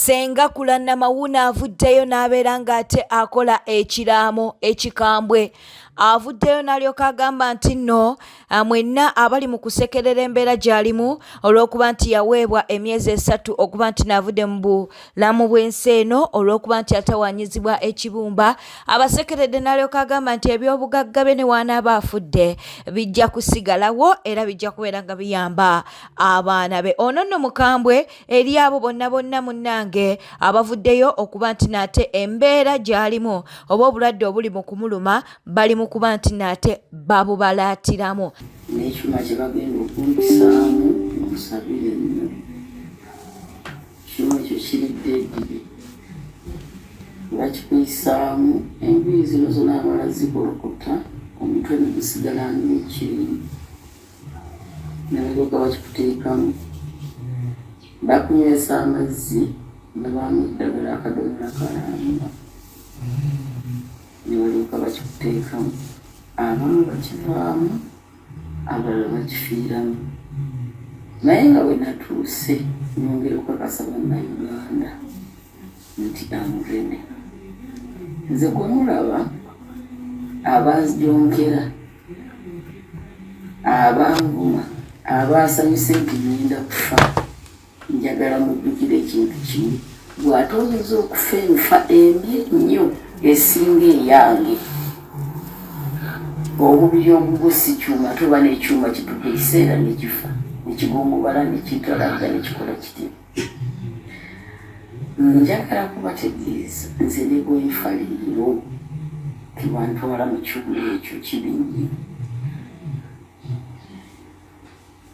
Senga Kulana Mawuna avuddeyo n'abeera ng'ate akola ekiraamo ekikambwe. Avuddeyo n'alyoka agamba nti nno mwenna abali mu kusekerera embeera gy'alimu olw'okuba nti yaweebwa emyezi 3 okuba nti n'avudde mu bulamu bw'ensi eno olw'okuba nti atawaanyizibwa ekibumba. Abasekeredde n'alyoka agamba nti ebyobugagga bye ne wanaaba afudde bijja kusigalawo era bijja kubeera nga biyamba abaana be. Ono nno mukambwe eri abo bonna munnange abavuddeyo okuba nti nate embeera gy'alimu oba obulwadde obuli mu kumuluma bali mu kuba nti nate babubalaatiramu. N'ekyuma kye bagenda okumpisaamu omusabire nnyo. Ekyuma ekyo kiridde eddiri. Bakikuyisaamu enviiri zino zonna abala zigolokota omutwe ne gusigala ng'ekirimu. Ne balyoka bakikuteekamu. Bakunywesa amazzi ne bamuwa eddagala akadomola kalamba. Ne balyoka bakikuteekamu. Abamu bakivaamu, abalala bakifiiramu. Naye nga bwe natuuse nyongera okukakasa bannayuganda nti amurene. Nze gwe mulaba abajonkera, abanvuma, abasanyuse nti ngenda kufa, njagala mujjukire ekintu kimu. Bw'ate oyinza okufa enfa embi ennyo esinga eyange. Obubiri obubwo si kyuma, toba n'ekyuma kituuka ekiseera ne kifa, ne kigongobala ne kitalaga ne kikola kityo. Njagala kubategeeza nze ne bwe nfa leero tebantwala mu kibulo ekyo kibi nnyo.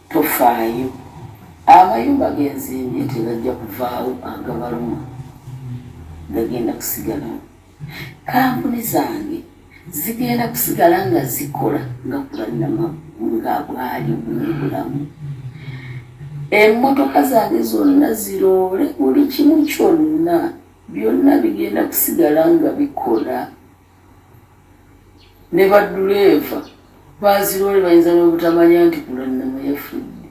Tofaayo. Amayumba genzimbye tegajja kuvaawo agabaluma, gagenda kusigalawo. Kampuni zange zigenda kusigala nga zikola nga Kulana nga bwali bulamu. Emmotoka zange zonna ziroole, buli kimu kyonna byonna bigenda kusigala nga bikola. Ne badduleeva baziroole bayinza n'obutamanya nti Kulana yafudde.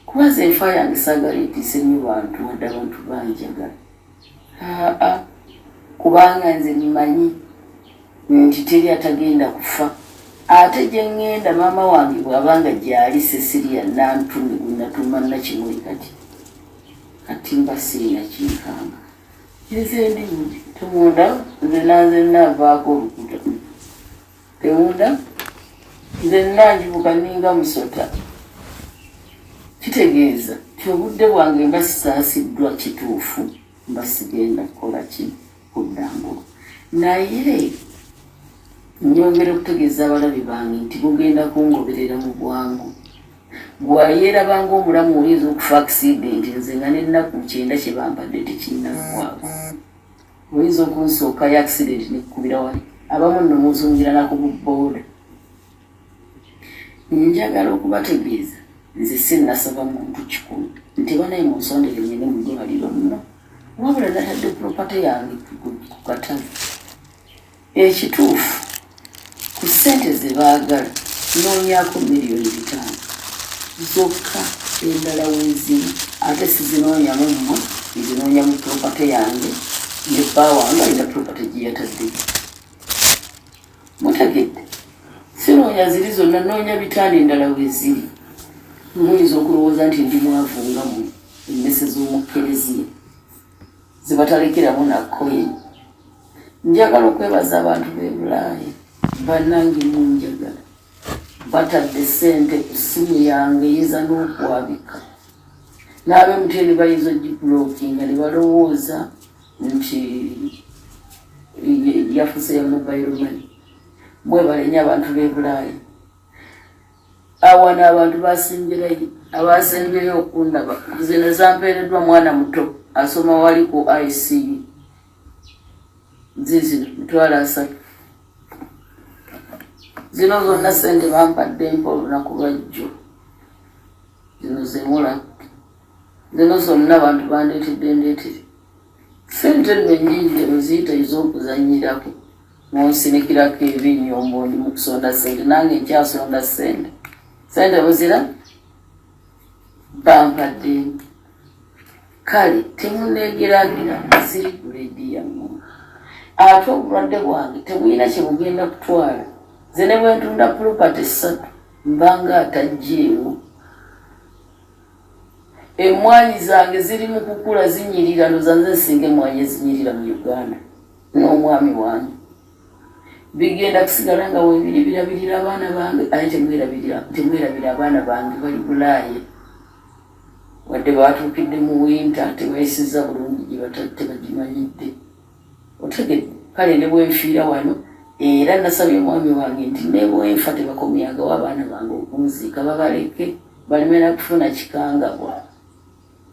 Kuba nze enfa yange saagala etiise nnyo bantu wadde abantu banjagala. Kubanga nze mmanyi nti teri atagenda kufa. Ate gye ŋŋenda maama wange bw'abanga gyali Cecilia Nantumi gwe natuma Nakimuli kati mba sirina kinkanga. Nze ndi buli temunda nze nanze nnaavaako olukuta. Temunda nze nnanjibuka ninga musota. Kitegeeza ti obudde bwange mba sisaasiddwa kituufu, mba sigenda kukola ki kuddangulo. Naye nyongera okutegeeza abalabi bange nti bugenda kungoberera mu bwangu. Bw'ayerabanga omulamu oyinza okufa akisidenti, nze nga n'ennaku 9 kye bampadde tekinnagwawo. Oyinza okunsookayo akisidenti nekkubira wali. Abamu nno muzungira nako mu booda. Njagala okubategeeza nze sinnasaba muntu kikulu nti banaye munsondere nyine mu ddwaliro nno, wabula natadde propate yange ku katale. Ekituufu ku ssente ze baagala noonyaako $5 million zokka, endala wenziri ate sizinoonyamu mmwe, nzinoonya mu propate yange ne bba wange alina propate gye yataddeyo. Mutegedde sinoonya ziri zonna, noonya bitaano endala weziri. Muyinza okulowooza nti ndi mwavu nga mmwe emmese z'omukkereziya ze batalekeramu nakkoye. Njagala okwebaza abantu b'e Bulaaya, bannange munjagala. Batadde ssente ku ssimu yange eyeza n'okwabika. N'ab'emutende bayinza ogibulookinga ne balowooza nti yafuuse ya mobile money. Mwebale nnyo abantu b'e Bulaaya. Awana abantu basimbirayo, abasembyeyo okundaba. Zino zampeereddwa mwana muto asoma wali ku ICU. Zizino $3. Zino zonna ssente bampadde mpa olunaku lwajjo. Zino zemula. Zino zonna abantu bandeetedde. Ssente nno ennyingi oziyita ez'okuzannyirako. Munsinikirako ebinyombo ndi mu kusonda ssente, nange nkyasonda ssente. Sente buzira bampadde. kale temuneegeragira ziri ku leediya mmwe ate obulwadde bwange temulina kye bugenda kutwala ze ne bwe ntunda pulopati 3 mbanga atajjeewo emwanyi zange ziri mu kukula zinyirira ndoza nze singa emwanyi ezinyirira mu Uganda n'omwami wange bigenda kusigala nga webirabirira abaana bange aye temwerabira abaana bange bali Bulaaya wadde baatuukidde mu winta tebayisiza bulungi gye batadde bagimanyidde otegedde kale ne bwenfiira wano era nasabye omwami wange nti ne bwenfa tebakomyangawo abaana bange okunziika babaleke balemera kufuna kikangabwa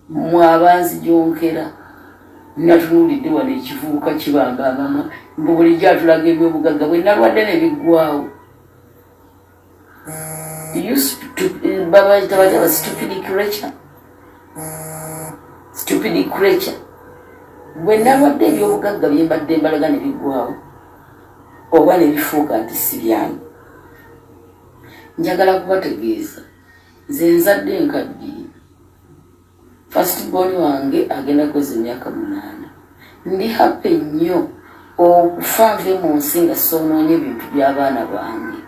mmwe abanzijonkera natunuulidde wano ekivubuka kibanga mama mbu bulijjo atulaga ebyobugagga bwe nalwadde ne biggwawo babayita stupid creature bwe nalwadde ebyobugagga bye mbadde mbalaga ne biggwawo oba ne bifuuka nti si byange njagala kubategeeza nze nzadde nkaddiye first born wange agenda kukoza emyaka 8 ndi happy nnyo okufa nve mu nsi nga soonoonye ebintu by'abaana bange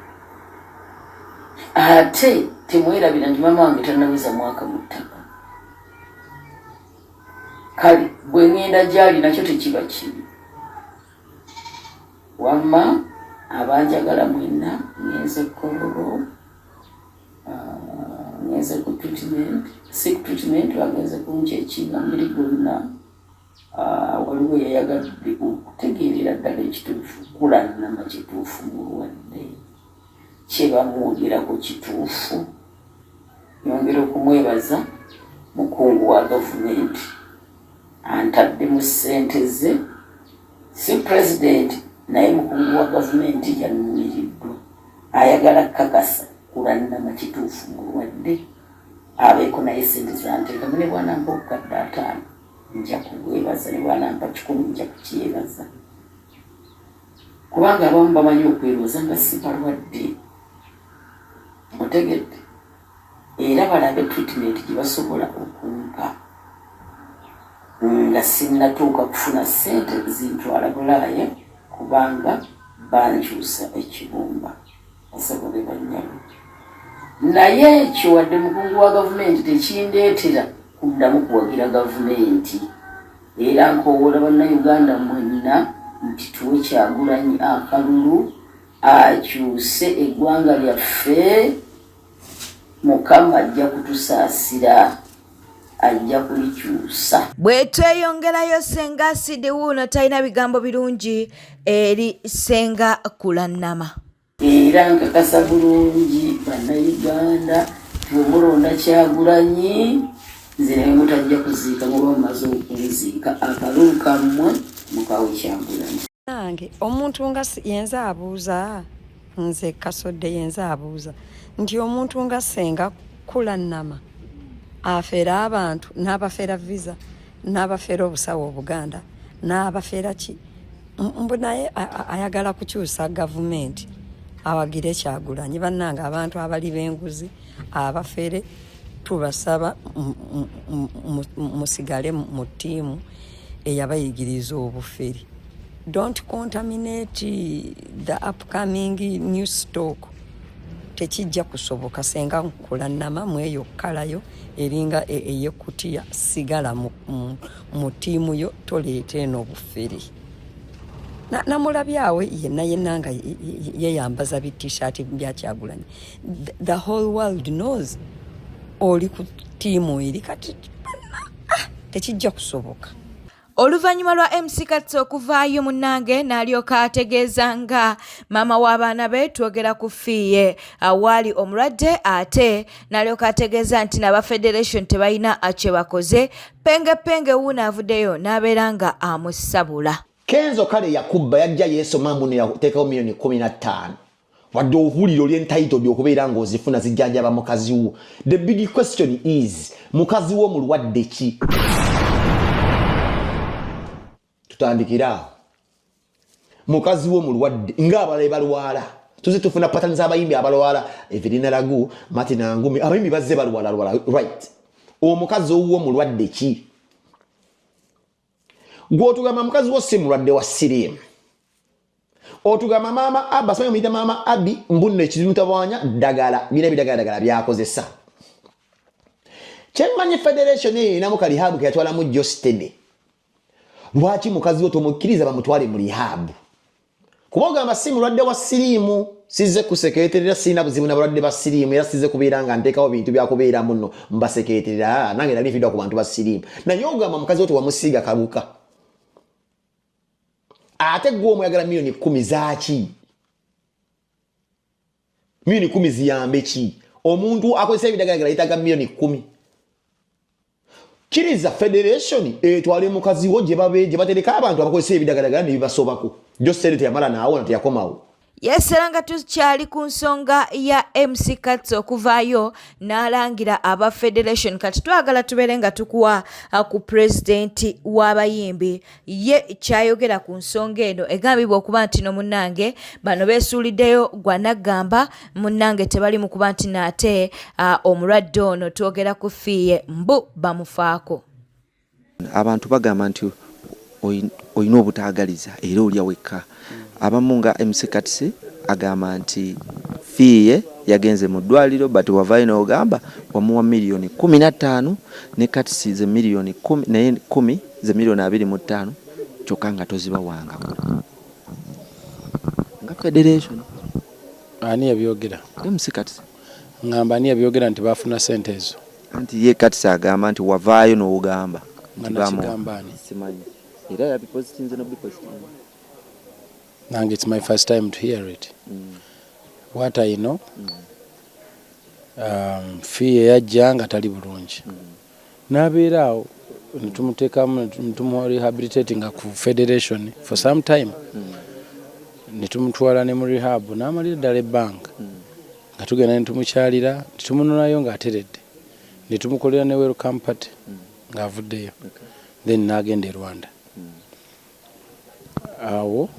ate temwerabira nti mama wange tannaweza mwaka mu ttaka kale bwe ngenda gyali nakyo tekiba kibi wamma abanjagala mwenna ngenze Kololo ngenze ku treatment sick treatment bagenze kunca ekinga mbiri gonna waliwo yayagadde okutegeerera ddala ekituufu kulanama kituufu mulwadde kyebamuwulirako kituufu yongera okumwebaza mukungu wa gavumenti antadde mu ssente ze si pulezidenti naye mukungu wa gavumenti yanumiriddwa ayagala kakasa kulanama kituufu mulwadde abeeko naye sente zanteekamu ne bwanampa obukadde 5 nja kugwebaza ne bwanampa 10 nja kukyebaza kubanga abamu bamanyi okweroza nga si balwadde otegedde era balabe treatment gye basobola okumpa nga sinnatuuka kufuna ssente zintwala Bulaaya kubanga bankyusa ekibumba basobole banyalo naye ekyo wadde mukungu wa gavumenti tekindeetera kuddamu kuwagira gavumenti era nkowoola bannayuganda mwenna nti tuwe Kyagulanyi akalulu akyuse eggwanga lyaffe Mukama ajja kutusaasira ajja kulikyusa bwe tweyongerayo Ssenga Asidi wuuno talina bigambo birungi eri Ssenga Kulannama era nkakasa bulungi bannayuganda bwemulonda Kyagulanyi nze naye mutajja kuziika muba mumaze okunziika akalulu kammwe mukawe Kyagulanyi nange omuntu nga yenza abuuza nze Kasodde yenza abuuza nti omuntu nga Ssenga Kulannama afeera abantu n'abafeera visa n'abafeera obusawo Obuganda n'abafeera ki mbu naye ayagala kukyusa gavumenti awagire Kyagulanyi bannanga abantu abali b'enguzi abafere tubasaba musigale mu ttiimu eyabayigiriza obufere. Don't contaminate the upcoming new stock. Tekijja kusoboka Ssenga Kulannama mweyo kalayo eringa eyekutiya sigala mu ttiimu yo toleete n'obufere. Namulabyawe yenna nga yeyambaza bi-t-shirt bya Kyagulanyi. The whole world knows oli ku ttiimu eri kati tekijja kusoboka. Oluvannyuma lwa MC Katso okuvaayo munnange n'alyoka ategeeza nga maama w'abaana be twogera ku ffiye awaali omulwadde ate n'alyoka ategeeza nti n'aba Federation tebalina kye bakoze penge wuuno avuddeyo n'abeera nga amusabula. Kenzo kale yakubba yajja yeesoma mbuno yateekawo milioni 15 wadde obuwuliro ly'entitled okubeera ng'ozifuna zijjanjaba mukazi wo. The big question is mukazi wo mulwadde ki? Tutandikira mukazi wo mulwadde ng'abalabe balwala tuze tufuna patterns z'abayimbi abalwala Evelina Lagu Martin Angumi abayimbi bazze balwala right omukazi wo mulwadde ki? gw'otugamba mukazi wo si mulwadde wa siriimu otugamba maama Abba asomye muyita maama Abi mbunno ekimutabwanya ddagala bina ebidagala byakozesa kyemmanyi federation eyo erinamu kalihabu ke yatwalamu Jostede lwaki mukazi wo tomukkiriza bamutwale mu lihabu kuba ogamba si mulwadde wa siriimu sizze kusekereterera sirina buzibu na balwadde ba siriimu era sizze kubeera nga nteekawo bintu byakubeeramu nno mbasekereterera nange nali nfiddwa ku bantu ba siriimu naye ogamba mukazi wo tewamusiiga kabuka ate gwe omuyagala milioni 10 zaaki milioni 10 ziyambe ki omuntu akozesa ebidagala yitaga milioni 10 kiriza federation etwale mukazi wo gye batereka abantu abakozesa ebidagala ne bibasobako Jostede teyamala naawo teyakomawo. Yes, seranga tukyali ku nsonga ya MC Katz okuvaayo n'alangira aba federation kati twagala tubeere nga tukuwa ku president w'abayimbi ye kyayogera ku nsonga eno egambibwa okuba nti no munnange bano beesuuliddeyo gwa naggamba munnange tebali mu kuba nti naate omulwadde ono twogera ku fiiye mbu bamufaako. Abantu bagamba nti oyina obutaagaliza era olya wekka. Abamu nga MC Katz agamba nti fiiye yagenze mu ddwaliro but wavaayo n'ogamba wamuwa milioni 15 ne Katz ze milioni 10 naye 10 ze milioni 25 kyokka nga tozibawangako nga federation. Ani yabyogera? MC Katz. Ngamba ani yabyogera nti bafuna sente ezo? Anti ye Katz agamba nti wavaayo n'ogamba Ngana simanyi era yabipositinze no bipositinze. Nange it's my first time to hear it. What I know, fiiye yajja nga tali bulungi. N'abeeraawo netumuteekamu rehabilitating ku federation for some time. Netumutwala ne mu rehab n'amalira ddala ebbanga. Nga tugenda netumukyalira netumunonayo ng'ateredde. Netumukolera ne welcome party ng'avuddeyo. Then n'agenda e Rwanda. Awo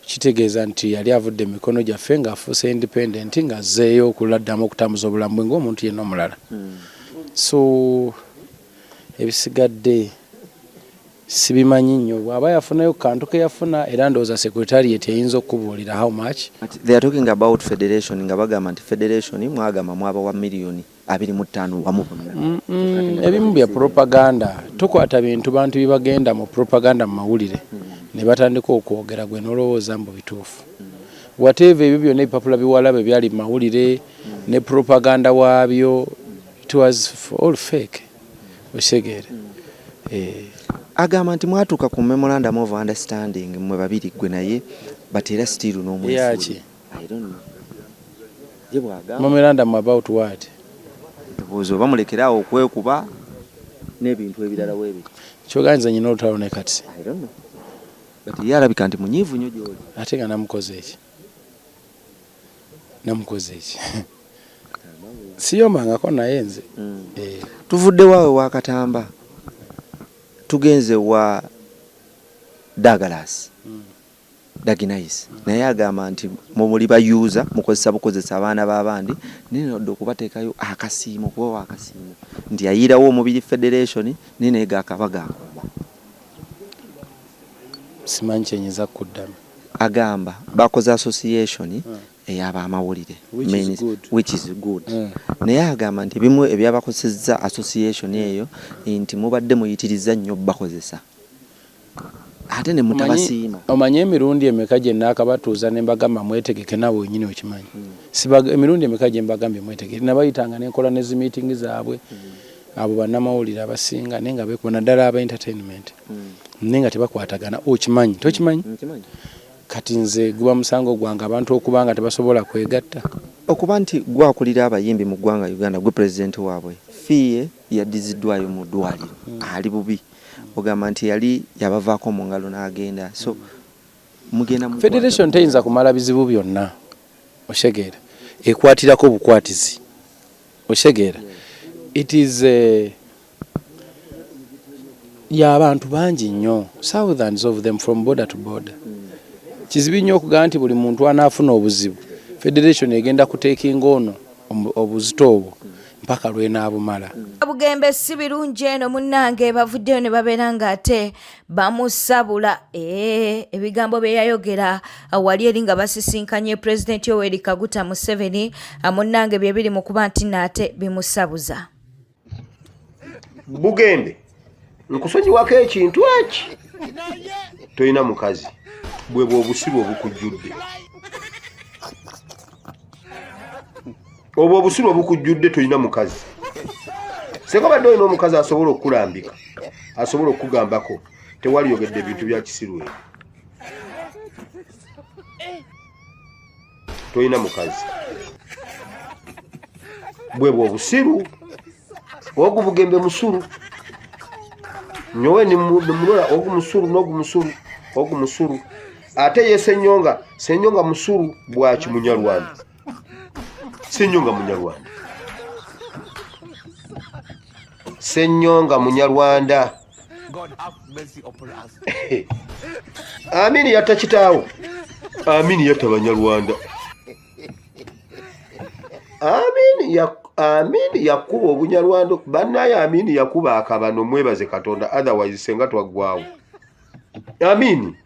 kitegeeza nti yali avudde emikono gyaffe ng'afuuse independent ng'azzeeyo okuladdamu okutambuza obulamu bwe ng'omuntu yenna omulala. So ebisigadde sibimanyi nnyo bw'aba yafunayo kantu ke yafuna era ndowooza secretariat eyinza okubuulira how much. They are talking about federation nga bagamba nti federation mwagamba mwaba wa milioni 25 wamu. Ebimu bya propaganda tukwata bintu bantu bibagenda mu propaganda mu mawulire ne batandika okwogera gwe nolowooza mbu bituufu. Whatever ebyo byonna ebipapula biwalabe byali mawulire ne propaganda waabyo it was all fake. Osegeere. Agamba nti mwatuuka ku memorandum of understanding mwe babiri gwe naye but era still n'omwefuuli. I don't know. Je bwagamba Memorandum about what? Oba mulekerawo okwekuba n'ebintu ebirala weebi. Kyoganza nyina olutalo ne Katz. I don't know. But ye alabika nti munyiivu nnyo gy'oli. Ate nga namukoze eki. Namukoze eki. Siyombangako naye nze. Tuvudde waawe wa Katamba. Tugenze wa Douglas. Daginais. Naye agamba nti muli bayuza mukozesa abaana b'abandi nino okubateekayo akasiimo kuba akasiimo nti ayirawo omubiri federation nino ega akabaga. Simanyi kyenyeza kuddamu. Agamba bakoze association ey'abamawulire which is good. Naye agamba nti bimu ebyabakozesa association eyo nti mubadde muyitiriza nnyo bakozesa. Ate ne mutabasiima. Omanye emirundi emeka gye naakabatuuza ne mbagamba mwetegeke nawe wennyini okimanyi. Emirundi emeka gye mbagambye mwetegeke nabayitanga n'enkola ne zi meeting zaabwe abo bannamawulire abasinga naye nga beekubona ddala aba entertainment naye nga tebakwatagana okimanyi tokimanyi. Kati nze guba musango gwange abantu okuba nga tebasobola kwegatta. Okuba nti gwakulira abayimbi mu ggwanga Uganda gwe president waabwe fiiye yaddiziddwayo mu ddwaliro ali bubi. Ogamba nti yali yabavaako mu ngalo n'agenda. So mugenda mu federation teyinza kumala bizibu byonna. Oshegeera ekwatirako obukwatizi. Oshegeera it is y'abantu bangi nnyo thousands of them from border to border. Kizibu nnyo okugamba nti buli muntu anaafuna obuzibu federation egenda kuteekinga ono obuzito obwo mpaka lwenaabumala. Bugembe si birungi eno munnange bavuddeyo ne babeera ng'ate bamusabula ebigambo bye yayogera wali eri nga basisinkanye pulezidenti Yoweri Kaguta Museveni munnange bye biri mu kuba nti naate bimusabuza. Bugembe nkusonyiwako ekintu eki toyina mukazi bwe bw'obusiru obukujjudde obwo obusiru obukujjudde toyina mukazi senga badde olina omukazi asobola okukulambika asobola okugambako tewali yogedde ebintu bya kisiru toyina mukazi bwe bw'obusiru ogu Bugembe musuru nyowe ni mulola ogu musuru ate ye senyonga musuru bwaki Munyarwanda senyonga Munyarwanda God have mercy upon us. Amini yatta kitaawo amini yatta Banyarwanda amini yakuba Obunyarwanda bannaye amini yakuba akabano mwebaze Katonda otherwise senga twaggwawo amini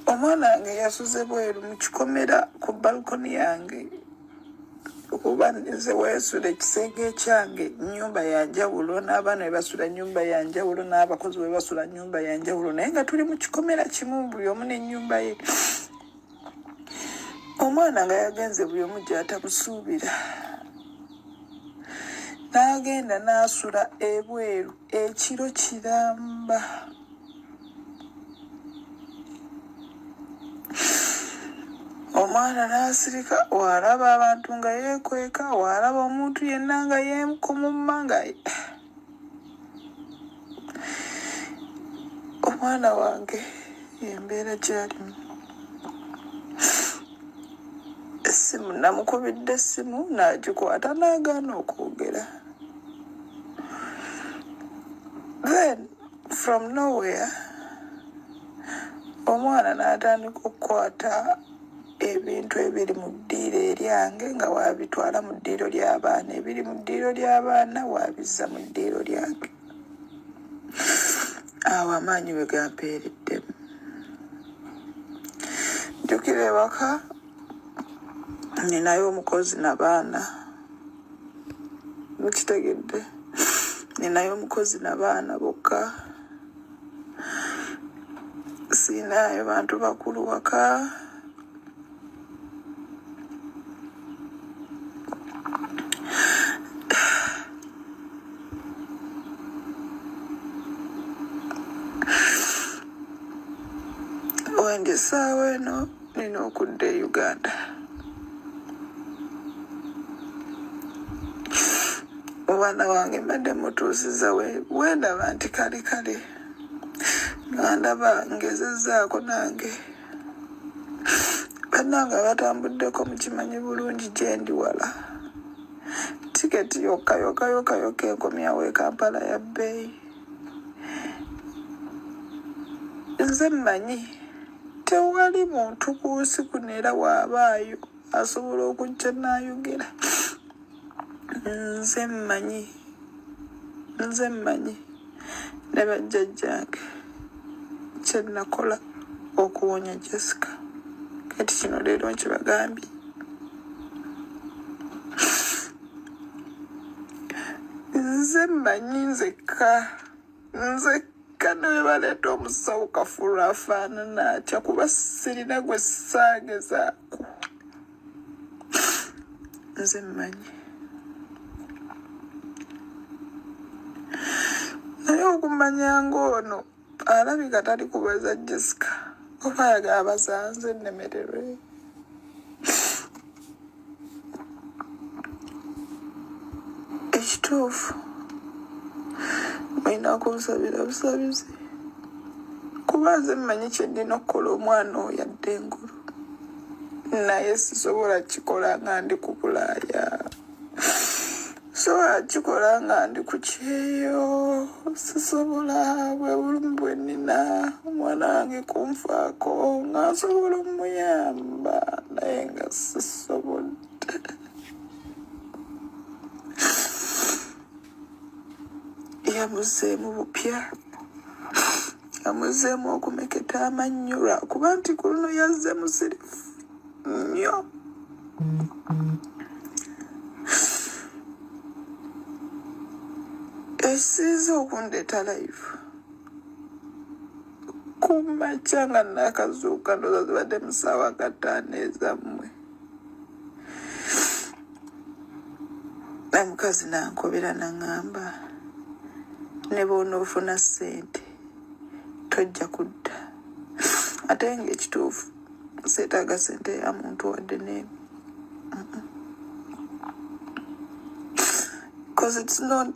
omwana wange yasuze bweru mu kikomera ku balkoni yange okuba nze weesula ekisenge ekyange nnyumba ya njawulo n'abaana bebasula nnyumba ya njawulo n'abakozi bebasula nnyumba ya njawulo naye nga tuli mu kikomera kimu buli omu n'ennyumba ye. Omwana nga yagenze buli omu gy'atamusuubira n'agenda n'asula ebweru ekiro kiramba. Omwana n'asirika walaba abantu nga yeekweka walaba omuntu yenna nga yeekomumma nga omwana wange embeera gy'alimu. Essimu namukubidde essimu n'agikwata n'agaana okwogera. Then from nowhere omwana n'atandika okukwata ebintu ebiri mu ddiiro eryange nga waabitwala mu ddiiro ly'abaana ebiri mu ddiiro ly'abaana waabizza mu ddiiro lyange. Awo amaanyi we gampeereddemu. Njukira ewaka ninayo omukozi n'abaana mukitegedde ninayo omukozi n'abaana bokka siinayo bantu bakulu waka. Wenge essaawa eno nina okudda e Uganda. Omwana wange mbadde mutuusiza wendaba nti kale nga ndaba ngezezzaako nange bannange abatambuddeko mukimanyi bulungi gye ndi wala. Tiketi yokka enkomyawo e Kampala ya bbeeyi. Nze mmanyi tewali muntu ku nsi kuno era waabaayo asobola okujja n'ayogera. Nze mmanyi ne bajjajjange kye nakola okuwonya Jessica. Kati kino leero nkibagambye. Nze mmanyi nzekka ne bwe baleeta omusawo Kafulu afaanana atya kuba sirina gwe saagezaako. Nze mmanyi. Naye okumanya ng'ono alabika tali kubaza Jessica oba ayagala basanze nnemererwe. Ekituufu mulina kunsabira busabizi kuba nze mmanyi kye nnina okukola omwana oyo adde engulu naye sisobola kikola nga ndi ku Bulaaya. Sobola kikola nga ndi ku kyeyo sisobola bwe bulumu bwe nnina omwana wange kunfaako nga nsobola omuyamba naye nga sisobodde. yamuzeemu bupya yamuzeemu okumeketa amannyo lwakuba nti ku luno yazze musirifu nnyo. Ekisinze okundeeta live kumakya nga nakazuuka ndowooza zibadde mu ssaawa 5 ezammwe. Omukazi nankobera naŋŋamba ne bw'onoofuna ssente tojja kudda, ate ng'ekituufu seetaaga ssente ya muntu wadde n'emu. Because it's not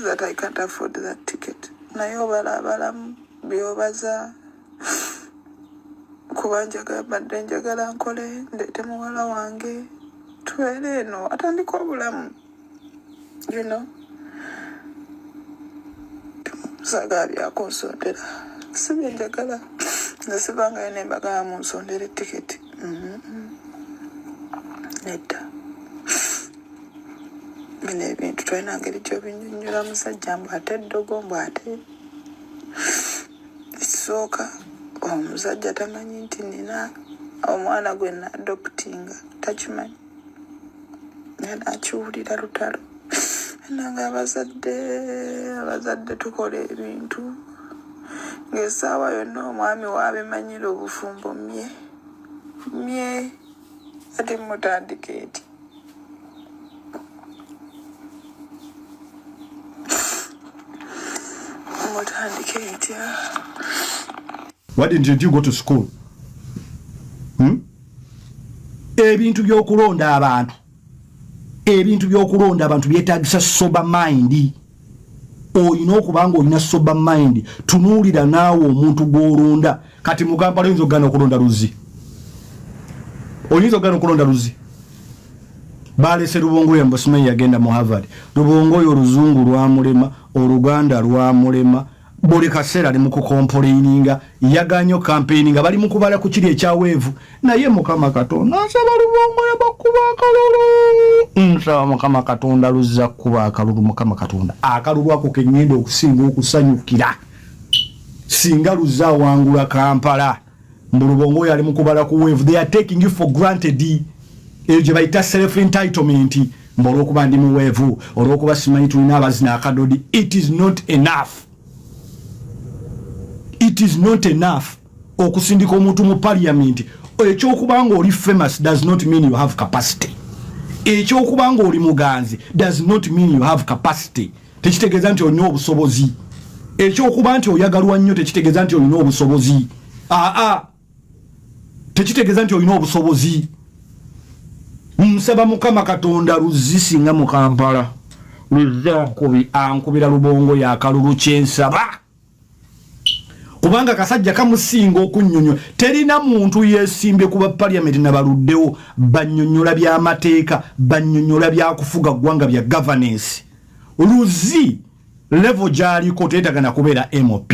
that I can't afford that ticket. Naye obalamu byobaza kuba badde njagala nkole ndeete muwala wange tubeere eno atandika obulamu, you know. Saagala byakunsondera, si bye njagala. Nze sivangayo ne mbagala munsondera etiketi. Nedda. Bino ebintu tolina ngeri gy'obinnyonnyola musajja mbu ate eddogo mbu ate. Ekisooka omusajja tamanyi nti nina omwana gwe naadoputinga, takimanyi. Naye naakiwulira lutalo. Nanga abazadde tukola ebintu ng'essaawa yonna omwami waabimanyira obufumbo mye ati mutandika eti. Mutandika etya? Why didn't you go to school? Ebintu by'okulonda abantu byetaagisa sober mind. Oyina okubanga olina sober mind, tunuulira naawe omuntu gw'olonda. Kati mu Kampala oyinza okugana okulonda luzi. Baalese Lubongoya Mbosimanyi yagenda mu Harvard. Lubongoya oluzungu lwamulema, Oluganda lwamulema. Buli kaseera ali mu kukomplaininga, yaganyo campaigninga, bali mu kubala ku kiri ekyaweevu. Naye Mukama Katonda nsaba Lubongoya bakuba akalulu. Nsaba Mukama Katonda luzza kuba akalulu. Mukama Katonda akalulu ako keŋŋenda okusinga okusanyukira singa luzza wangula Kampala. Mbu Lubongoya ali mu kubala ku weevu. They are taking you for granted. Gye bayita self entitlement. Mbu olw'okuba ndi mu weevu, olw'okuba simanyi tulina abazina akadodi. It is not enough. It is not enough okusindika omuntu mu parliament. Ekyokubanga oli famous does not mean you have capacity. Ekyokubanga oli muganzi does not mean you have capacity. Tekitegeeza nti olina obusobozi. Ekyokuba nti oyagalwa nnyo tekitegeeza nti olina obusobozi. Tekitegeeza nti olina obusobozi. Nsaba Mukama Katonda luzzi singa mu Kampala. Luzza ankubira Lubongoya akalulu kyensaba. Kubanga kasajja kamusinga okunnyonnyola. Terina muntu yeesimbye kuba parliament nabaluddewo bannyonnyola by'amateeka, bannyonnyola byakufuga ggwanga bya governance. Luzi level gy'aliko teetagana kubeera MOP.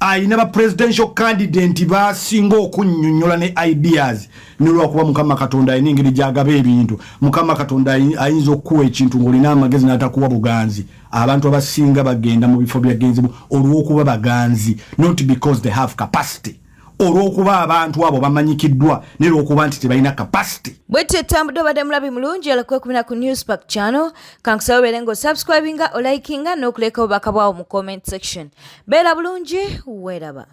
Ayina ba presidential candidate basinga okunnyonnyola ne ideas n'olwakuba Mukama Katonda ayina engeri gy'agaba ebintu. Mukama Katonda ayinza okuwa ekintu ng'olina amagezi n'atakuwa buganzi. Abantu abasinga bagenda mu bifo byagenzibu olw'okuba baganzi, not because they have capacity. Olw'okuba abantu abo bamanyikiddwa n'olw'okuba nti tebalina capacity. Bwete tambudde obadde mulabi mulungi alakwekubira ku Newspark channel. Kankusaba obeere ng'osubscribinga, olikinga n'okuleka obubaka bwawo mu comment section. Beera bulungi, weeraba.